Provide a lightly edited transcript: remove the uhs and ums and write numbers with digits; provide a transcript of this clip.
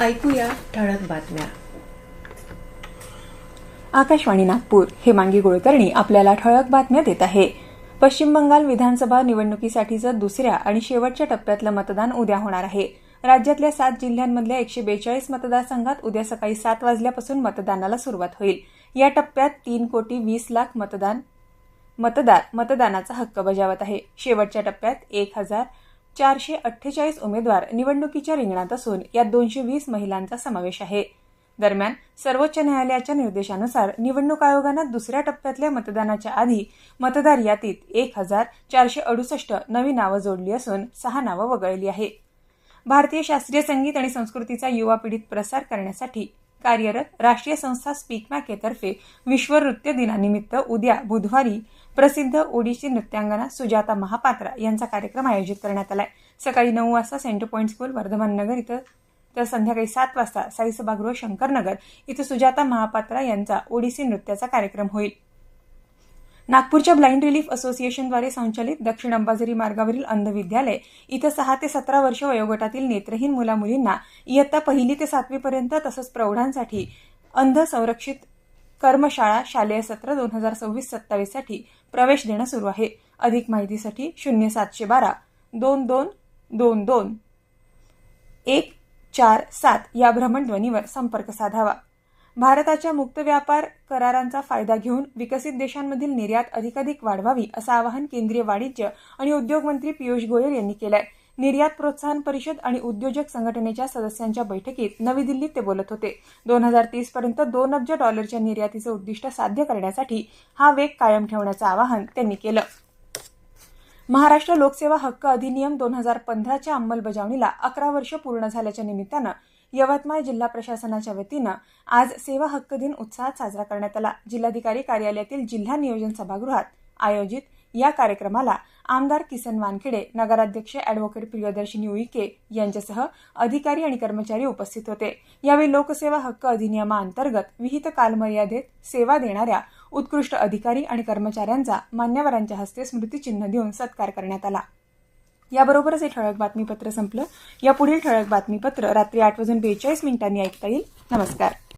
ऐकूया ठळक बातम्या. आकाशवाणी नागपूर. हेमांगी कुलकर्णी आपल्याला ठळक बातम्या देत आहे. पश्चिम बंगाल विधानसभा निवडणुकीसाठीचं दुसऱ्या आणि शेवटच्या टप्प्यातलं मतदान उद्या होणार आहे. राज्यातल्या 7 जिल्ह्यांमधल्या 142 मतदारसंघात उद्या सकाळी 7 वाजल्यापासून मतदानाला सुरुवात होईल. या टप्प्यात 3,20,00,000 मतदार मतदानाचा हक्क बजावत आहे. शेवटच्या टप्प्यात 1,448 उमेदवार निवडणुकीच्या रिंगणात असून यात 220 महिलांचा समावेश आहे. दरम्यान सर्वोच्च न्यायालयाच्या निर्देशानुसार निवडणूक आयोगानं दुसऱ्या टप्प्यातल्या मतदानाच्या आधी मतदार यादीत 1,468 नवी नावं जोडली असून 6 नावं वगळली आहे. भारतीय शास्त्रीय संगीत आणि संस्कृतीचा युवा पिढीत प्रसार करण्यासाठी कार्यरत राष्ट्रीय संस्था स्पीक मॅकेतर्फे विश्व नृत्य दिनानिमित्त उद्या बुधवारी प्रसिद्ध ओडिसी नृत्यांगना सुजाता महापात्रा यांचा कार्यक्रम आयोजित करण्यात आला आहे. सकाळी 9 वाजता सेंटर पॉइंट स्कूल वर्धमान नगर इथं तर संध्याकाळी 7 वाजता साई सभागृह शंकरनगर इथं सुजाता महापात्रा यांचा ओडिसी नृत्याचा कार्यक्रम होईल. नागपूरच्या ब्लाइंड रिलीफ असोसिएशनद्वारे संचालित दक्षिण अंबाझरी मार्गावरील अंध विद्यालय इथं 6 ते 17 वर्ष वयोगटातील नेत्रहीन मुला-मुलींना इयत्ता 1 ते 7वी पर्यंत तसंच प्रौढांसाठी अंध संरक्षित कर्मशाळा शालेय सत्र 2026-27 साठी प्रवेश देणं सुरू आहे. अधिक माहितीसाठी 0712 2222 147 या भ्रमणध्वनीवर संपर्क साधावा. भारताच्या मुक्त व्यापार करारांचा फायदा घेऊन विकसित देशांमधील निर्यात अधिकाधिक वाढवावी असं आवाहन केंद्रीय वाणिज्य आणि उद्योग मंत्री पियुष गोयल यांनी केलं आहे. निर्यात प्रोत्साहन परिषद आणि उद्योजक संघटनेच्या सदस्यांच्या बैठकीत नवी दिल्लीत ते बोलत होते. 2030 पर्यंत $2 अब्ज निर्यातीचं उद्दिष्ट साध्य करण्यासाठी हा वेग कायम ठेवण्याचं आवाहन त्यांनी केलं. महाराष्ट्र लोकसेवा हक्क अधिनियम 2015च्या अंमलबजावणीला 11 वर्ष पूर्ण झाल्याच्या निमित्तानं यवतमाळ जिल्हा प्रशासनाच्या वतीनं आज सेवा हक्क दिन उत्साहात साजरा करण्यात आला. जिल्हाधिकारी कार्यालयातील जिल्हा नियोजन सभागृहात आयोजित या कार्यक्रमाला आमदार किसन वानखेडे, नगराध्यक्ष ॲडव्होकेट प्रियदर्शिनी उईके यांच्यासह अधिकारी आणि कर्मचारी उपस्थित होते. यावेळी लोकसेवा हक्क अधिनियमाअंतर्गत विहित कालमर्यादेत सेवा देणाऱ्या उत्कृष्ट अधिकारी आणि कर्मचाऱ्यांचा मान्यवरांच्या हस्ते स्मृतिचिन्ह देऊन सत्कार करण्यात आला. याबरोबरच हे ठळक बातमीपत्र संपलं. या पुढील ठळक बातमीपत्र रात्री 8:42 ऐकता येईल. नमस्कार.